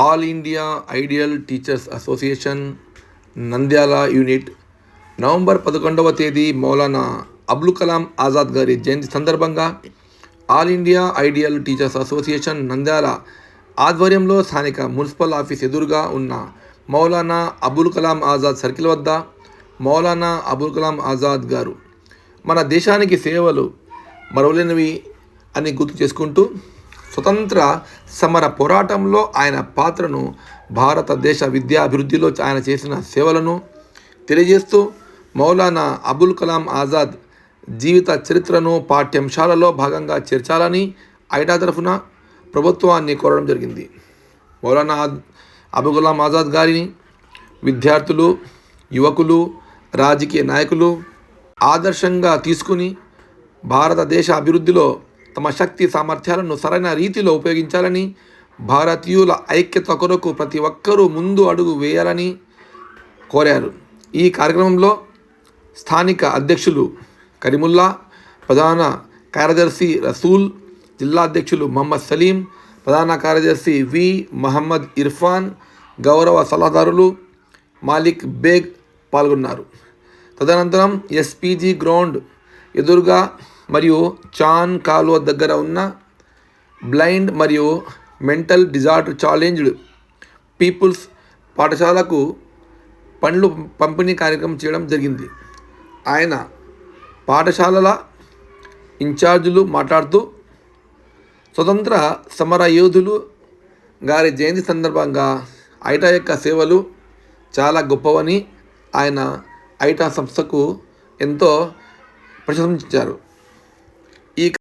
All India ideal teachers association Nandyal unit November 11వ తేదీ మౌలానా అబుల్ కలాం ఆజాద్ గారి జయంతి సందర్భంగా all India ideal teachers association Nandyal ఆధ్వర్యంలో స్థానిక మున్సిపల్ ఆఫీస్ ఎదురుగా ఉన్న మౌలానా అబుల్ కలాం ఆజాద్ సర్కిల్ వద్ద మౌలానా అబుల్ కలాం ఆజాద్ గారు మన దేశానికి సేవలు మరవలేనివి అని గుర్తు చేసుకుంటూ స్వతంత్ర సమర పోరాటంలో ఆయన పాత్రను, భారతదేశ విద్యా అభివృద్ధిలో ఆయన చేసిన సేవలను తెలియజేస్తూ మౌలానా అబుల్ కలాం ఆజాద్ జీవిత చరిత్రను పాఠ్యాంశాలలో భాగంగా చేర్చాలని ఐడా తరఫున ప్రభుత్వాన్ని కోరడం జరిగింది. మౌలానా అబుల్ కలాం ఆజాద్ గారిని విద్యార్థులు, యువకులు, రాజకీయ నాయకులు ఆదర్శంగా తీసుకుని భారతదేశ అభివృద్ధిలో తమ శక్తి సామర్థ్యాలను సరైన రీతిలో ఉపయోగించాలని, భారతీయుల ఐక్యత కొరకు ప్రతి ఒక్కరూ ముందు అడుగు వేయాలని కోరారు. ఈ కార్యక్రమంలో స్థానిక అధ్యక్షులు కరీముల్లా, ప్రధాన కార్యదర్శి రసూల్, జిల్లా అధ్యక్షులు మహమ్మద్ సలీం, ప్రధాన కార్యదర్శి వి మహమ్మద్ ఇర్ఫాన్, గౌరవ సలహాదారులు మాలిక్ బేగ్ పాల్గొన్నారు. తదనంతరం ఎస్పీజీ గ్రౌండ్ ఎదురుగా మరియు చాన్ కాలువ దగ్గర ఉన్న బ్లైండ్ మరియు మెంటల్ డిజార్డర్ ఛాలెంజ్డ్ పీపుల్స్ పాఠశాలకు పండ్లు పంపిణీ కార్యక్రమం చేయడం జరిగింది. ఆయన పాఠశాలల ఇన్ఛార్జీలు మాట్లాడుతూ స్వతంత్ర సమర యోధులు గారి జయంతి సందర్భంగా ఐటా యొక్క సేవలు చాలా గొప్పవని ఆయన ఐటా సంస్థకు ఎంతో ప్రశంసించారు.